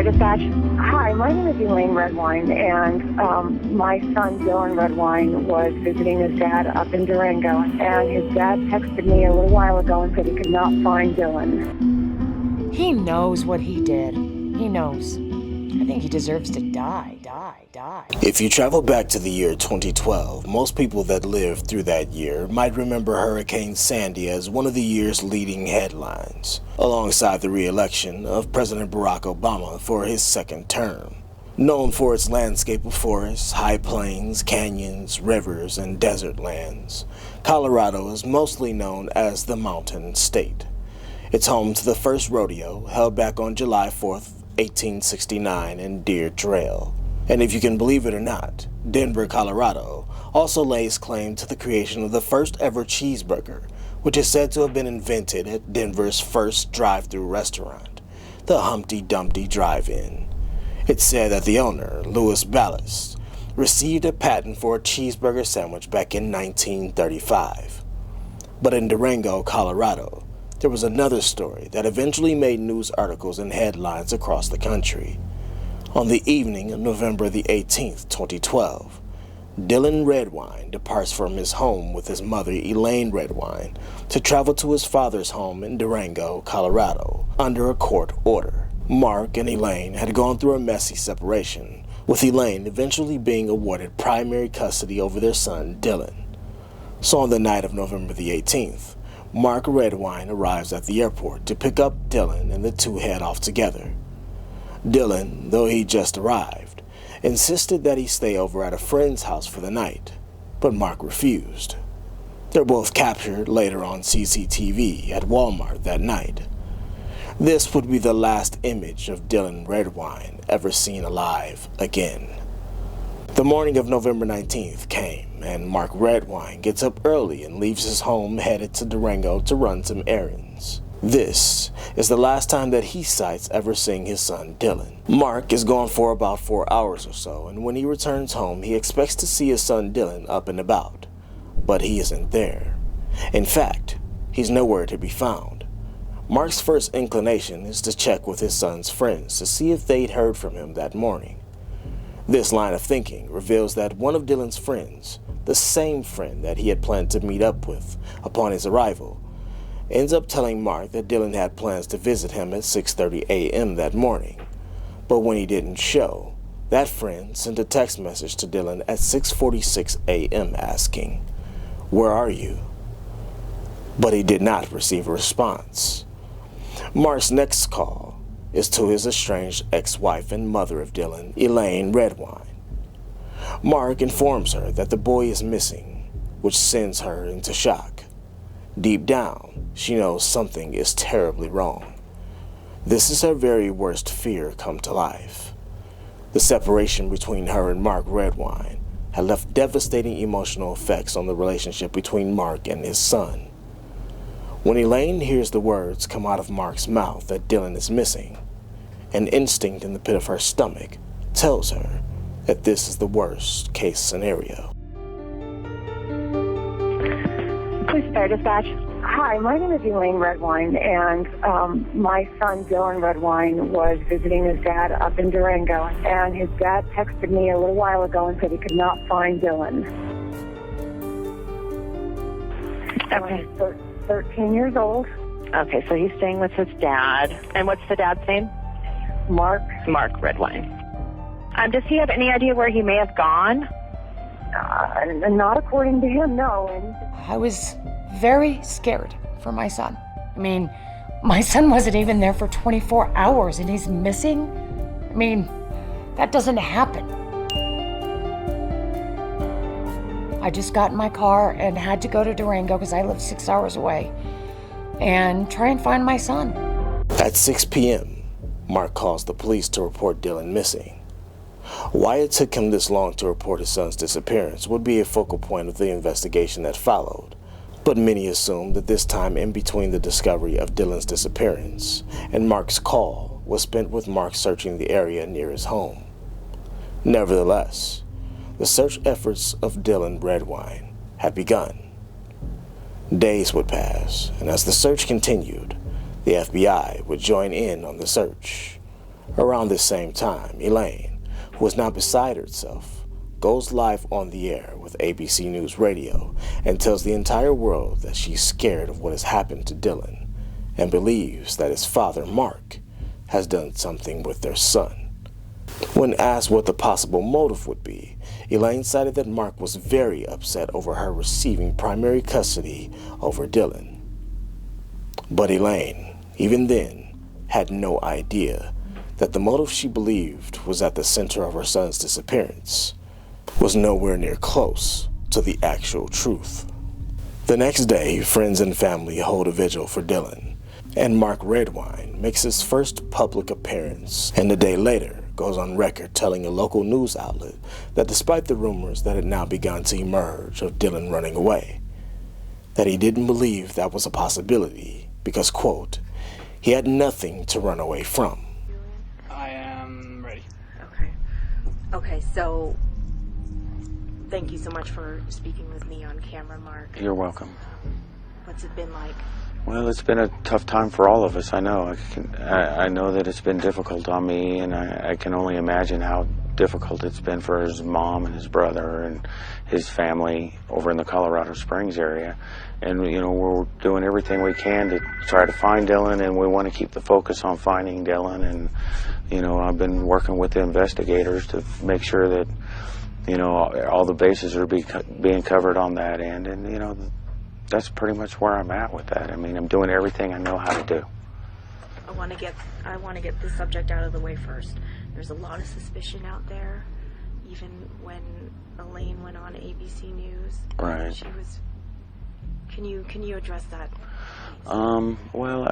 Dispatch. Hi, my name is Elaine Redwine, and my son Dylan Redwine was visiting his dad up in Durango, and his dad texted me a little while ago and said he could not find Dylan. He knows what he did. He knows. I think he deserves to die. If you travel back to the year 2012, most people that lived through that year might remember Hurricane Sandy as one of the year's leading headlines, alongside the re-election of President Barack Obama for his second term. Known for its landscape of forests, high plains, canyons, rivers, and desert lands, Colorado is mostly known as the Mountain State. It's home to the first rodeo, held back on July 4th, 1869 in Deer Trail. And if you can believe it or not, Denver, Colorado also lays claim to the creation of the first ever cheeseburger, which is said to have been invented at Denver's first drive-through restaurant, the Humpty Dumpty Drive-In. It's said that the owner, Louis Ballast, received a patent for a cheeseburger sandwich back in 1935. But in Durango, Colorado, there was another story that eventually made news articles and headlines across the country. On the evening of November the 18th, 2012, Dylan Redwine departs from his home with his mother, Elaine Redwine, to travel to his father's home in Durango, Colorado, under a court order. Mark and Elaine had gone through a messy separation, with Elaine eventually being awarded primary custody over their son, Dylan. So on the night of November the 18th, Mark Redwine arrives at the airport to pick up Dylan, and the two head off together. Dylan, though he just arrived, insisted that he stay over at a friend's house for the night, but Mark refused. They're both captured later on CCTV at Walmart that night. This would be the last image of Dylan Redwine ever seen alive again. The morning of November 19th came, and Mark Redwine gets up early and leaves his home headed to Durango to run some errands. This is the last time that he cites ever seeing his son Dylan. Mark is gone for about 4 hours or so, and when he returns home, he expects to see his son Dylan up and about. But he isn't there. In fact, he's nowhere to be found. Mark's first inclination is to check with his son's friends to see if they'd heard from him that morning. This line of thinking reveals that one of Dylan's friends, the same friend that he had planned to meet up with upon his arrival, ends up telling Mark that Dylan had plans to visit him at 6:30 a.m. that morning. But when he didn't show, that friend sent a text message to Dylan at 6:46 a.m. asking, "Where are you?" But he did not receive a response. Mark's next call is to his estranged ex-wife and mother of Dylan, Elaine Redwine. Mark informs her that the boy is missing, which sends her into shock. Deep down, she knows something is terribly wrong. This is her very worst fear come to life. The separation between her and Mark Redwine had left devastating emotional effects on the relationship between Mark and his son. When Elaine hears the words come out of Mark's mouth that Dylan is missing, an instinct in the pit of her stomach tells her that this is the worst case scenario. Police Fire Dispatch. Hi, my name is Elaine Redwine, and my son Dylan Redwine was visiting his dad up in Durango, and his dad texted me a little while ago and said he could not find Dylan. Okay. 13 years old. Okay, so he's staying with his dad. And what's the dad's name? Mark. Mark Redwine. Does he have any idea where he may have gone? Not according to him, no. I was very scared for my son. I mean, my son wasn't even there for 24 hours and he's missing? I mean, that doesn't happen. I just got in my car and had to go to Durango because I live 6 hours away and try and find my son. At 6 p.m., Mark calls the police to report Dylan missing. Why it took him this long to report his son's disappearance would be a focal point of the investigation that followed, but many assume that this time in between the discovery of Dylan's disappearance and Mark's call was spent with Mark searching the area near his home. Nevertheless, the search efforts of Dylan Redwine had begun. Days would pass, and as the search continued, the FBI would join in on the search. Around this same time, Elaine, who is now beside herself, goes live on the air with ABC News Radio and tells the entire world that she's scared of what has happened to Dylan and believes that his father, Mark, has done something with their son. When asked what the possible motive would be, Elaine cited that Mark was very upset over her receiving primary custody over Dylan. But Elaine, even then, had no idea that the motive she believed was at the center of her son's disappearance was nowhere near close to the actual truth. The next day, friends and family hold a vigil for Dylan, and Mark Redwine makes his first public appearance, and a day later goes on record telling a local news outlet that despite the rumors that had now begun to emerge of Dylan running away, that he didn't believe that was a possibility because, quote, he had nothing to run away from. I am ready. Okay, so thank you so much for speaking with me on camera, Mark. You're welcome. What's it been like? Well, it's been a tough time for all of us. I know. I know that it's been difficult on me, and I can only imagine how difficult it's been for his mom and his brother and his family over in the Colorado Springs area. And, you know, we're doing everything we can to try to find Dylan, and we want to keep the focus on finding Dylan. And, you know, I've been working with the investigators to make sure that, you know, all the bases are being covered on that end. And, you know, that's pretty much where I'm at with that. I mean, I'm doing everything I know how to do. I want to get this subject out of the way first. There's a lot of suspicion out there. Even when Elaine went on ABC News, Right. She was. Can you address that? Well,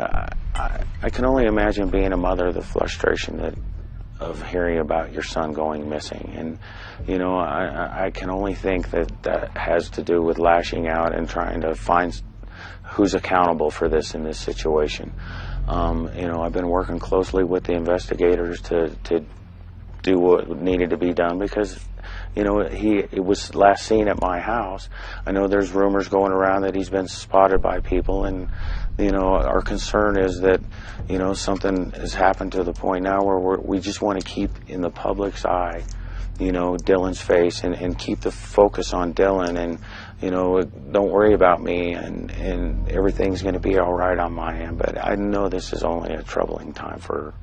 I can only imagine being a mother, the frustration of hearing about your son going missing. And, you know, I can only think that has to do with lashing out and trying to find who's accountable for this in this situation. You know, I've been working closely with the investigators to do what needed to be done because, you know, it was last seen at my house. I know there's rumors going around that he's been spotted by people, and, you know, our concern is that, you know, something has happened to the point now where we just want to keep in the public's eye, you know, Dylan's face and keep the focus on Dylan and, you know, don't worry about me and everything's going to be all right on my end. But I know this is only a troubling time for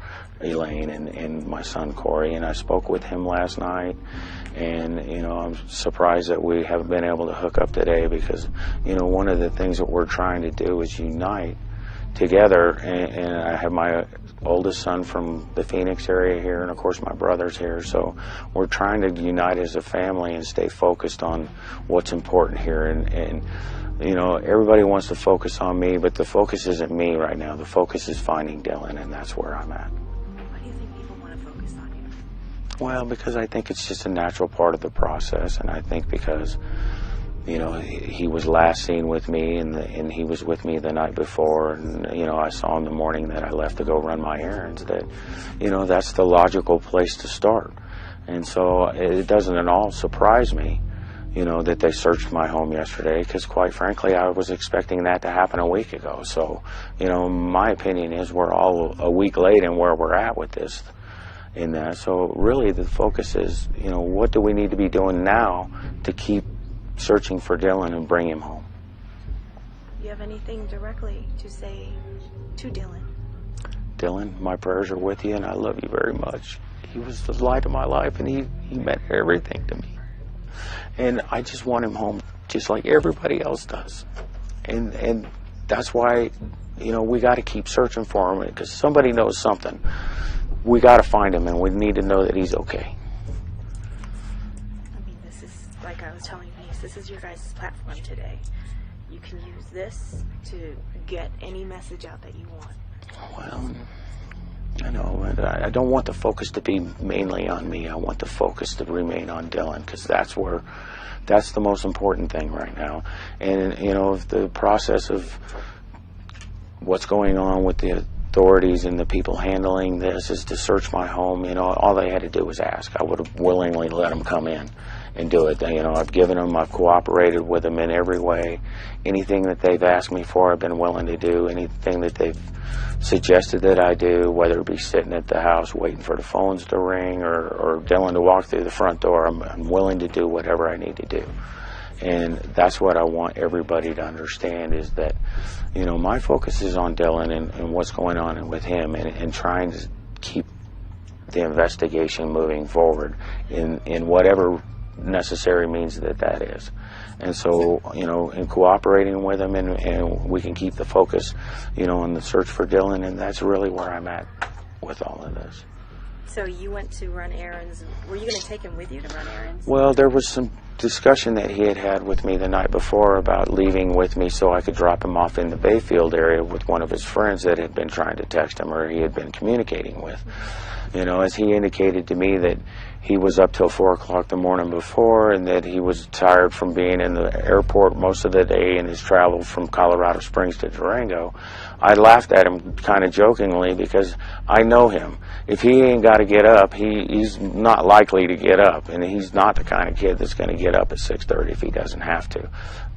Elaine and my son Corey, and I spoke with him last night, and, you know, I'm surprised that we haven't been able to hook up today because, you know, one of the things that we're trying to do is unite together, and I have my oldest son from the Phoenix area here, and of course my brother's here, so we're trying to unite as a family and stay focused on what's important here. And you know, everybody wants to focus on me, but the focus isn't me right now. The focus is finding Dylan, and that's where I'm at. Why do you think people want to focus on you? Well, because I think it's just a natural part of the process, and I think because, you know, he was last seen with me, and he was with me the night before, and, you know, I saw him the morning that I left to go run my errands, that, you know, that's the logical place to start. And so it doesn't at all surprise me, you know, that they searched my home yesterday, because quite frankly, I was expecting that to happen a week ago. So, you know, my opinion is we're all a week late in where we're at with this in that. So really the focus is, you know, what do we need to be doing now to keep searching for Dylan and bring him home? Do you have anything directly to say to Dylan? Dylan, my prayers are with you, and I love you very much. He was the light of my life, and he meant everything to me. And I just want him home just like everybody else does. And that's why, you know, we got to keep searching for him, because somebody knows something. We got to find him, and we need to know that he's okay. I mean, this is, like I was telling Denise, this is your guys' platform today. You can use this to get any message out that you want. Well, I know, and I don't want the focus to be mainly on me. I want the focus to remain on Dylan, because that's the most important thing right now. And, you know, if the process of what's going on with the authorities and the people handling this is to search my home, you know, all they had to do was ask. I would have willingly let them come in and do it. You know, I've given them, I've cooperated with them in every way. Anything that they've asked me for, I've been willing to do. Anything that they've suggested that I do, whether it be sitting at the house waiting for the phones to ring or Dylan to walk through the front door, I'm willing to do whatever I need to do. And that's what I want everybody to understand, is that, you know, my focus is on Dylan and what's going on with him, and trying to keep the investigation moving forward in whatever necessary means that is. And so, you know, in cooperating with him, and we can keep the focus, you know, on the search for Dylan, and that's really where I'm at with all of this. So you went to run errands. Were you going to take him with you to run errands? Well, there was some discussion that he had with me the night before about leaving with me so I could drop him off in the Bayfield area with one of his friends that had been trying to text him, or he had been communicating with. You know, as he indicated to me that he was up till 4 o'clock the morning before, and that he was tired from being in the airport most of the day in his travel from Colorado Springs to Durango, I laughed at him kind of jokingly, because I know him. If he ain't got to get up, he's not likely to get up, and he's not the kind of kid that's going to get up at 6:30 if he doesn't have to.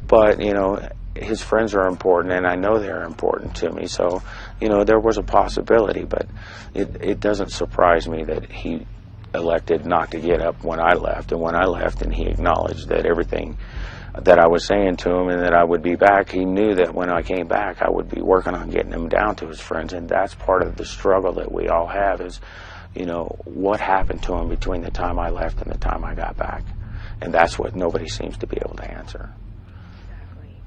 But, you know, his friends are important, and I know they're important to me. So, you know, there was a possibility, but it doesn't surprise me that he elected not to get up when I left. And when I left and he acknowledged that everything that I was saying to him and that I would be back, he knew that when I came back I would be working on getting him down to his friends. And that's part of the struggle that we all have, is, you know, what happened to him between the time I left and the time I got back. And that's what nobody seems to be able to answer. Exactly.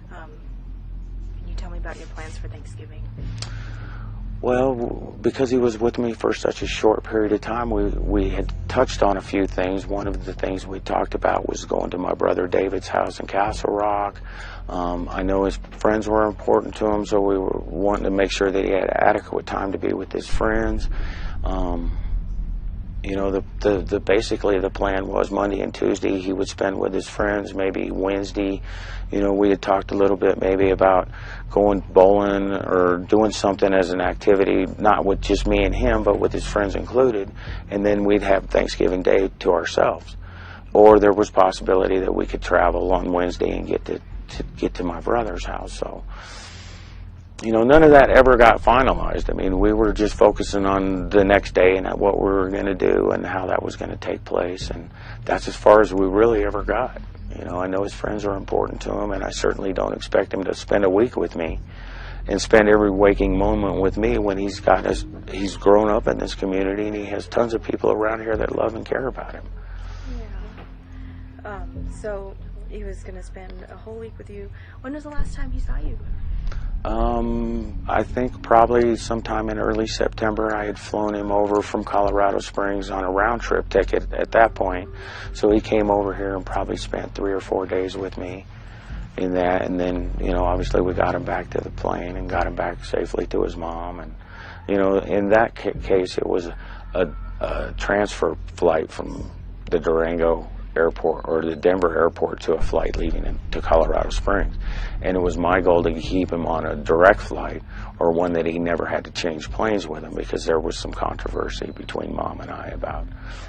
Can you tell me about your plans for Thanksgiving? Well, because he was with me for such a short period of time, we had touched on a few things. One of the things we talked about was going to my brother David's house in Castle Rock. I know his friends were important to him, so we were wanting to make sure that he had adequate time to be with his friends. You know, basically the plan was Monday and Tuesday he would spend with his friends. Maybe Wednesday, you know, we had talked a little bit maybe about going bowling or doing something as an activity, not with just me and him, but with his friends included. And then we'd have Thanksgiving Day to ourselves. Or there was possibility that we could travel on Wednesday and get to my brother's house. So, you know, none of that ever got finalized. I mean, we were just focusing on the next day and what we were going to do and how that was going to take place. And that's as far as we really ever got. You know, I know his friends are important to him, and I certainly don't expect him to spend a week with me and spend every waking moment with me when he's grown up in this community and he has tons of people around here that love and care about him. Yeah. So he was going to spend a whole week with you. When was the last time he saw you? I think probably sometime in early September. I had flown him over from Colorado Springs on a round trip ticket at that point. So he came over here and probably spent 3 or 4 days with me in that. And then, you know, obviously we got him back to the plane and got him back safely to his mom. And, you know, in that case, it was a transfer flight from the Durango airport or the Denver airport to a flight leaving to Colorado Springs, and it was my goal to keep him on a direct flight, or one that he never had to change planes with him, because there was some controversy between Mom and I about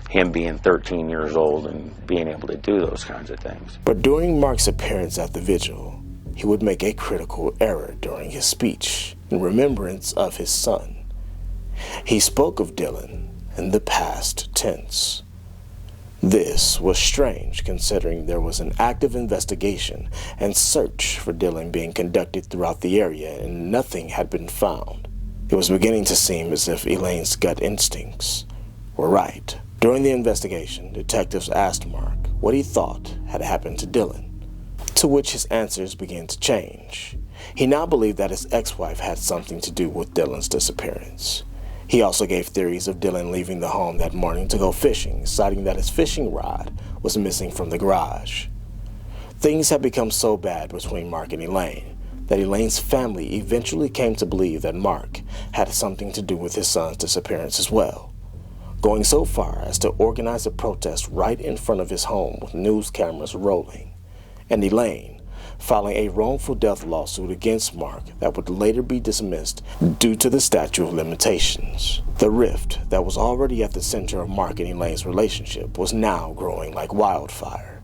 him being 13 years old and being able to do those kinds of things. But during Mark's appearance at the vigil, he would make a critical error during his speech in remembrance of his son. He spoke of Dylan in the past tense. This was strange, considering there was an active investigation and search for Dylan being conducted throughout the area, and nothing had been found. It was beginning to seem as if Elaine's gut instincts were right. During the investigation, detectives asked Mark what he thought had happened to Dylan, to which his answers began to change. He now believed that his ex-wife had something to do with Dylan's disappearance. He also gave theories of Dylan leaving the home that morning to go fishing, citing that his fishing rod was missing from the garage. Things had become so bad between Mark and Elaine that Elaine's family eventually came to believe that Mark had something to do with his son's disappearance as well, going so far as to organize a protest right in front of his home with news cameras rolling. And Elaine, filing a wrongful death lawsuit against Mark that would later be dismissed due to the statute of limitations. The rift that was already at the center of Mark and Elaine's relationship was now growing like wildfire.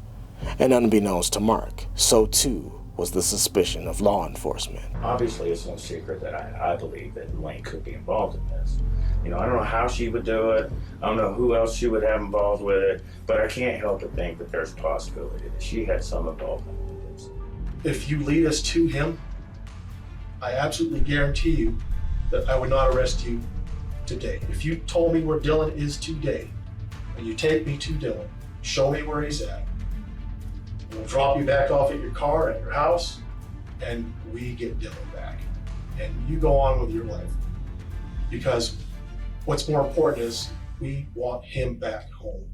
And unbeknownst to Mark, so too was the suspicion of law enforcement. Obviously, it's no secret that I believe that Elaine could be involved in this. You know, I don't know how she would do it. I don't know who else she would have involved with it, but I can't help but think that there's a possibility that she had some involvement with this. If you lead us to him, I absolutely guarantee you that I would not arrest you today. If you told me where Dylan is today, and you take me to Dylan, show me where he's at, we'll drop you back off at your car, at your house, and we get Dylan back. And you go on with your life. Because what's more important is we want him back home.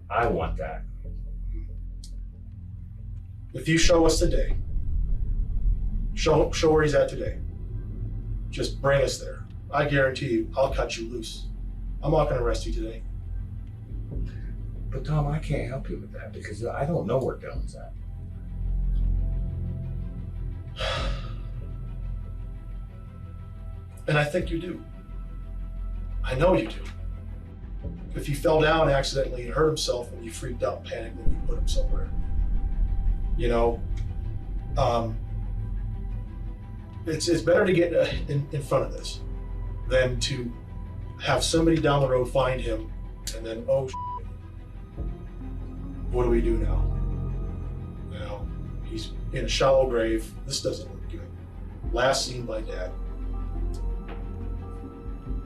I want that. If you show us today, show where he's at today, just bring us there. I guarantee you, I'll cut you loose. I'm not going to arrest you today. But Tom, I can't help you with that because I don't know where Dylan's at. And I think you do. I know you do. If he fell down accidentally and hurt himself and you freaked out and panicked and you put him somewhere, you know, it's better to get in front of this than to have somebody down the road find him and then, oh, what do we do now? You know, he's in a shallow grave. This doesn't look good. Last seen by Dad.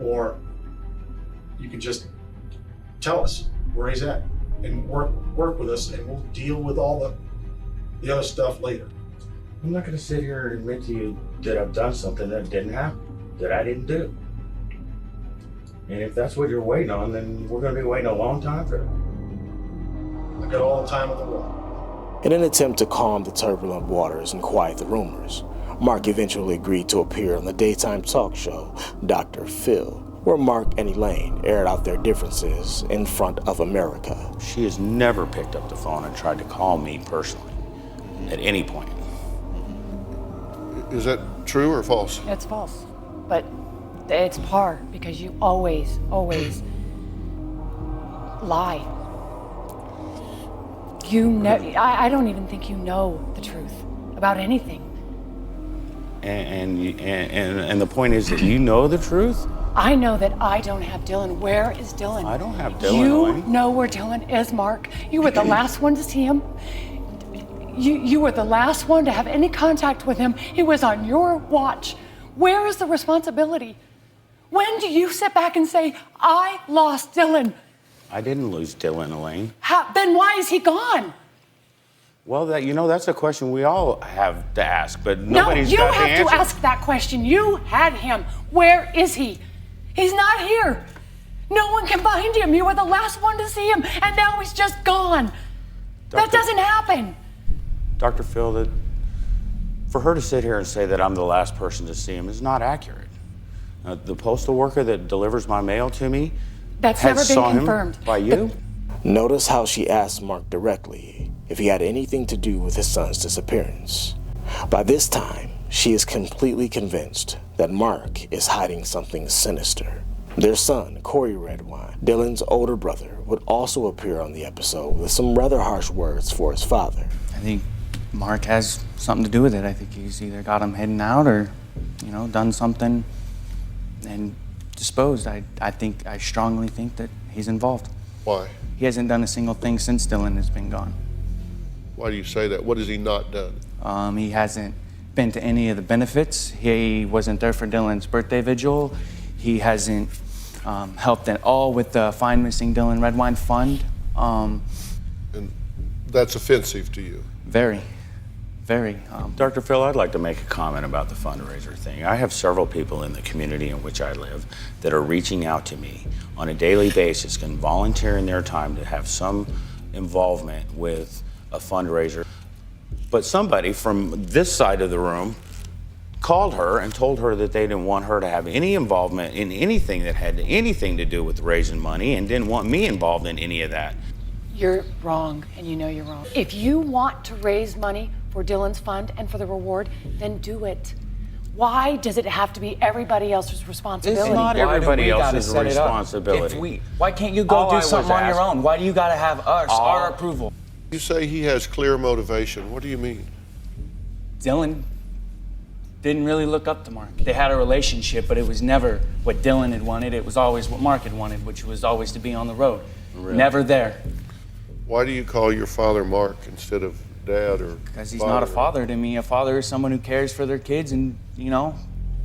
Or you can just tell us where he's at and work with us, and we'll deal with all the other stuff later. I'm not going to sit here and admit to you that I've done something that didn't happen, that I didn't do. And if that's what you're waiting on, then we're going to be waiting a long time for that. I got all the time in the world. In an attempt to calm the turbulent waters and quiet the rumors, Mark eventually agreed to appear on the daytime talk show Dr. Phil, where Mark and Elaine aired out their differences in front of America. She has never picked up the phone and tried to call me personally at any point. Is that true or false? It's false. But it's par because you always lie. You know, I don't even think you know the truth about anything. And the point is that you know the truth? I know that I don't have Dylan. Where is Dylan? I don't have Dylan. You know where Dylan is, Mark. You were the last one to see him. You were the last one to have any contact with him. He was on your watch. Where is the responsibility? When do you sit back and say, I lost Dylan? I didn't lose Dylan, Elaine. Then why is he gone? Well, that's a question we all have to ask, but nobody's got the answer. No, you have to ask that question. You had him. Where is he? He's not here. No one can find him. You were the last one to see him, and now he's just gone. That doesn't happen. Dr. Phil, that for her to sit here and say that I'm the last person to see him is not accurate. The postal worker that delivers my mail to me That's never been confirmed. By you? Notice how she asked Mark directly if he had anything to do with his son's disappearance. By this time, she is completely convinced that Mark is hiding something sinister. Their son, Corey Redwine, Dylan's older brother, would also appear on the episode with some rather harsh words for his father. I think Mark has something to do with it. I think he's either got him heading out or, done something and disposed. I strongly think that he's involved. Why? He hasn't done a single thing since Dylan has been gone. Why do you say that? What has he not done? He hasn't been to any of the benefits. He wasn't there for Dylan's birthday vigil. He hasn't helped at all with the Find Missing Dylan Redwine Fund. And that's offensive to you? Very. Dr. Phil, I'd like to make a comment about the fundraiser thing. I have several people in the community in which I live that are reaching out to me on a daily basis and volunteering their time to have some involvement with a fundraiser. But somebody from this side of the room called her and told her that they didn't want her to have any involvement in anything that had anything to do with raising money and didn't want me involved in any of that. You're wrong, and you know you're wrong. If you want to raise money for Dylan's fund and for the reward, then do it. Why does it have to be everybody else's responsibility? It's not everybody else's set it up? responsibility. Why can't you go do something on your own? Why do you got to have our approval? You say he has clear motivation. What do you mean? Dylan didn't really look up to Mark. They had a relationship, but it was never what Dylan had wanted. It was always what Mark had wanted, which was always to be on the road. Really? Never there. Why do you call your father Mark instead of Dad or Because he's not a father to me. A father is someone who cares for their kids and,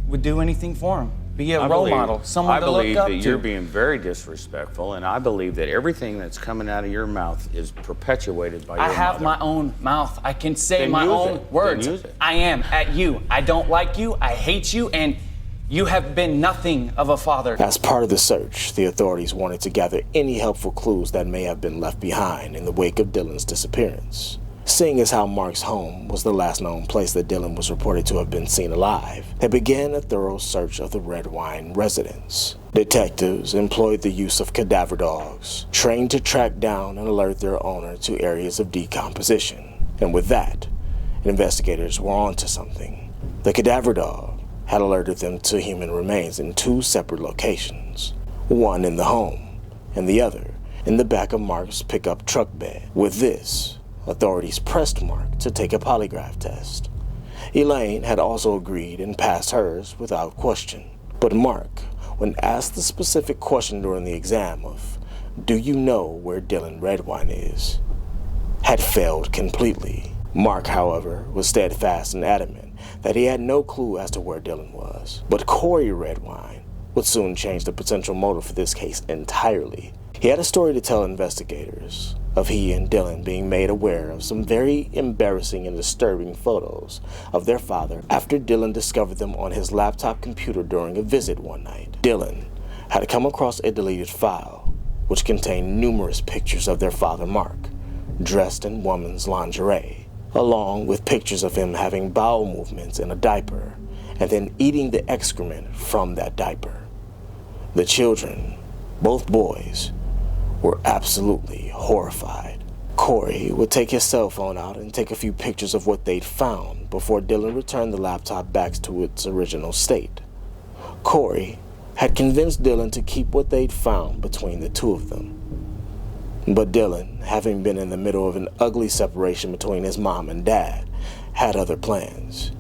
would do anything for them. Be a role model, someone to look up to. I believe that you're being very disrespectful, and I believe that everything that's coming out of your mouth is perpetuated by your mother. I have my own mouth. I can say Then my use own it. words. Then use it. I am at you. I don't like you. I hate you, and you have been nothing of a father. As part of the search, the authorities wanted to gather any helpful clues that may have been left behind in the wake of Dylan's disappearance. Seeing as how Mark's home was the last known place that Dylan was reported to have been seen alive, they began a thorough search of the Redwine residence. Detectives employed the use of cadaver dogs, trained to track down and alert their owner to areas of decomposition. And with that, investigators were onto something. The cadaver dog had alerted them to human remains in 2 separate locations, one in the home and the other in the back of Mark's pickup truck bed. With this, authorities pressed Mark to take a polygraph test. Elaine had also agreed and passed hers without question. But Mark, when asked the specific question during the exam of, "Do you know where Dylan Redwine is?" had failed completely. Mark, however, was steadfast and adamant that he had no clue as to where Dylan was. But Corey Redwine would soon change the potential motive for this case entirely. He had a story to tell investigators of he and Dylan being made aware of some very embarrassing and disturbing photos of their father after Dylan discovered them on his laptop computer during a visit one night. Dylan had come across a deleted file which contained numerous pictures of their father Mark, dressed in woman's lingerie, along with pictures of him having bowel movements in a diaper and then eating the excrement from that diaper. The children, both boys, were absolutely horrified. Corey would take his cell phone out and take a few pictures of what they'd found before Dylan returned the laptop back to its original state. Corey had convinced Dylan to keep what they'd found between the two of them. But Dylan, having been in the middle of an ugly separation between his mom and dad, had other plans.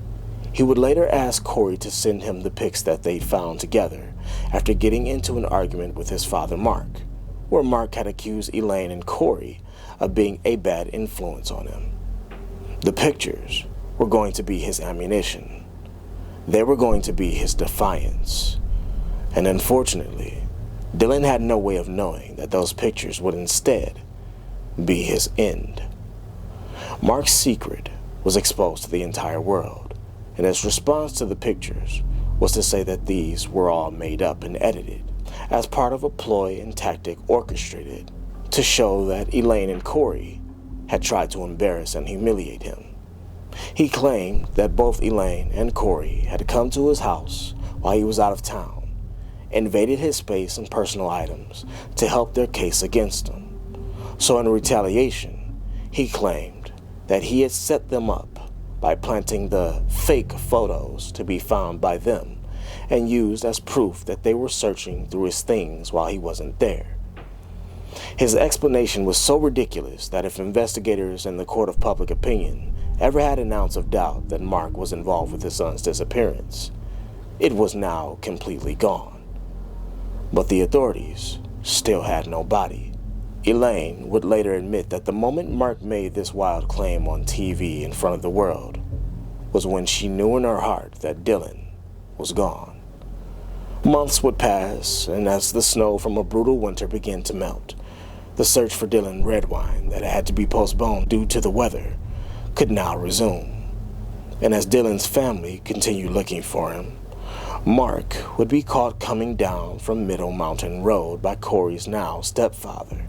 He would later ask Corey to send him the pics that they'd found together after getting into an argument with his father Mark, where Mark had accused Elaine and Corey of being a bad influence on him. The pictures were going to be his ammunition. They were going to be his defiance. And unfortunately, Dylan had no way of knowing that those pictures would instead be his end. Mark's secret was exposed to the entire world, and his response to the pictures was to say that these were all made up and edited as part of a ploy and tactic orchestrated to show that Elaine and Corey had tried to embarrass and humiliate him. He claimed that both Elaine and Corey had come to his house while he was out of town, invaded his space and personal items to help their case against him. So in retaliation, he claimed that he had set them up by planting the fake photos to be found by them and used as proof that they were searching through his things while he wasn't there. His explanation was so ridiculous that if investigators in the court of public opinion ever had an ounce of doubt that Mark was involved with his son's disappearance, it was now completely gone. But the authorities still had no body. Elaine would later admit that the moment Mark made this wild claim on TV in front of the world was when she knew in her heart that Dylan was gone. Months would pass, and as the snow from a brutal winter began to melt, the search for Dylan Redwine that had to be postponed due to the weather could now resume. And as Dylan's family continued looking for him, Mark would be caught coming down from Middle Mountain Road by Corey's now stepfather.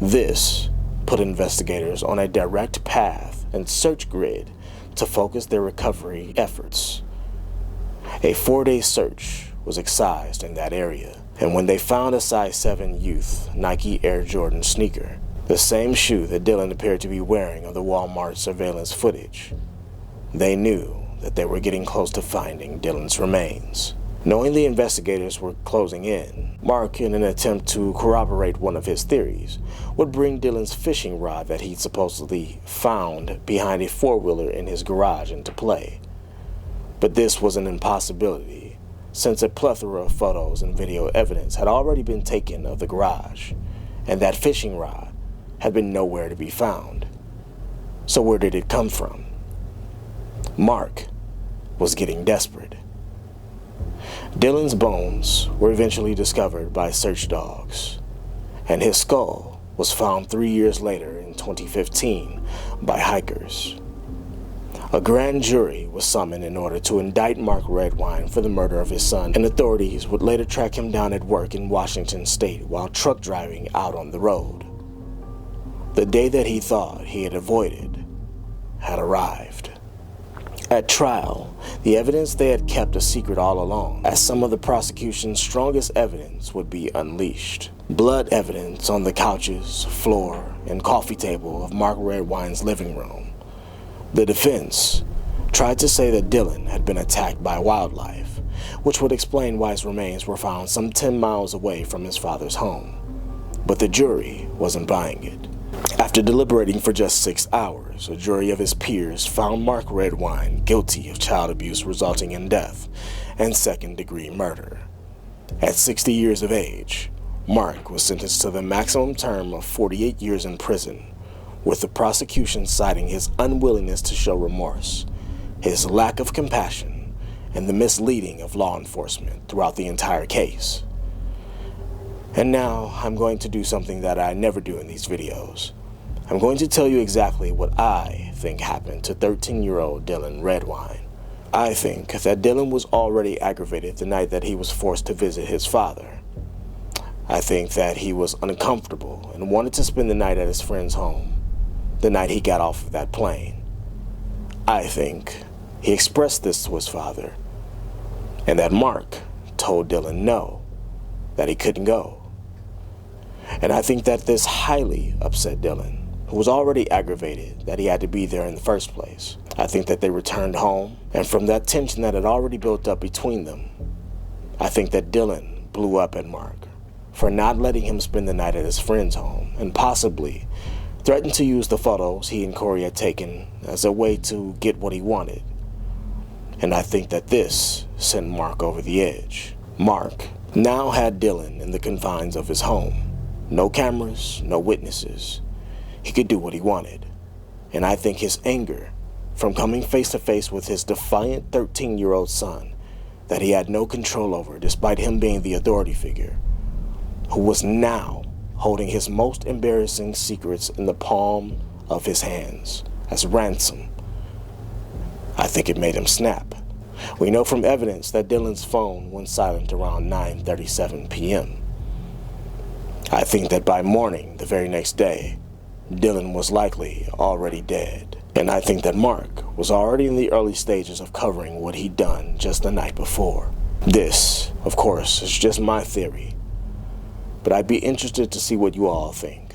This put investigators on a direct path and search grid to focus their recovery efforts. A 4-day search was excised in that area, and when they found a size 7 youth Nike Air Jordan sneaker, the same shoe that Dylan appeared to be wearing on the Walmart surveillance footage. They knew that they were getting close to finding Dylan's remains. Knowing the investigators were closing in, Mark, in an attempt to corroborate one of his theories, would bring Dylan's fishing rod that he'd supposedly found behind a four-wheeler in his garage into play. But this was an impossibility, since a plethora of photos and video evidence had already been taken of the garage, and that fishing rod had been nowhere to be found. So where did it come from? Mark was getting desperate. Dylan's bones were eventually discovered by search dogs, and his skull was found 3 years later in 2015 by hikers. A grand jury was summoned in order to indict Mark Redwine for the murder of his son, and authorities would later track him down at work in Washington State while truck driving out on the road. The day that he thought he had avoided had arrived. At trial, the evidence they had kept a secret all along, as some of the prosecution's strongest evidence would be unleashed. Blood evidence on the couches, floor, and coffee table of Mark Redwine's living room. The defense tried to say that Dylan had been attacked by wildlife, which would explain why his remains were found some 10 miles away from his father's home. But the jury wasn't buying it. After deliberating for just 6 hours, a jury of his peers found Mark Redwine guilty of child abuse resulting in death and second-degree murder. At 60 years of age, Mark was sentenced to the maximum term of 48 years in prison, with the prosecution citing his unwillingness to show remorse, his lack of compassion, and the misleading of law enforcement throughout the entire case. And now I'm going to do something that I never do in these videos. I'm going to tell you exactly what I think happened to 13-year-old Dylan Redwine. I think that Dylan was already aggravated the night that he was forced to visit his father. I think that he was uncomfortable and wanted to spend the night at his friend's home, the night he got off of that plane. I think he expressed this to his father, and that Mark told Dylan no, that he couldn't go. And I think that this highly upset Dylan, who was already aggravated that he had to be there in the first place. I think that they returned home, and from that tension that had already built up between them, I think that Dylan blew up at Mark for not letting him spend the night at his friend's home, and possibly threatened to use the photos he and Corey had taken as a way to get what he wanted. And I think that this sent Mark over the edge. Mark now had Dylan in the confines of his home. No cameras, no witnesses. He could do what he wanted. And I think his anger from coming face to face with his defiant 13-year-old son that he had no control over despite him being the authority figure, who was now holding his most embarrassing secrets in the palm of his hands as ransom. I think it made him snap. We know from evidence that Dylan's phone went silent around 9:37 p.m. I think that by morning the very next day, Dylan was likely already dead. And I think that Mark was already in the early stages of covering what he'd done just the night before. This, of course, is just my theory, but I'd be interested to see what you all think.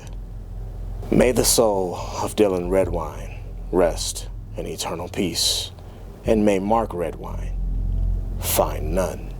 May the soul of Dylan Redwine rest in eternal peace, and may Mark Redwine find none.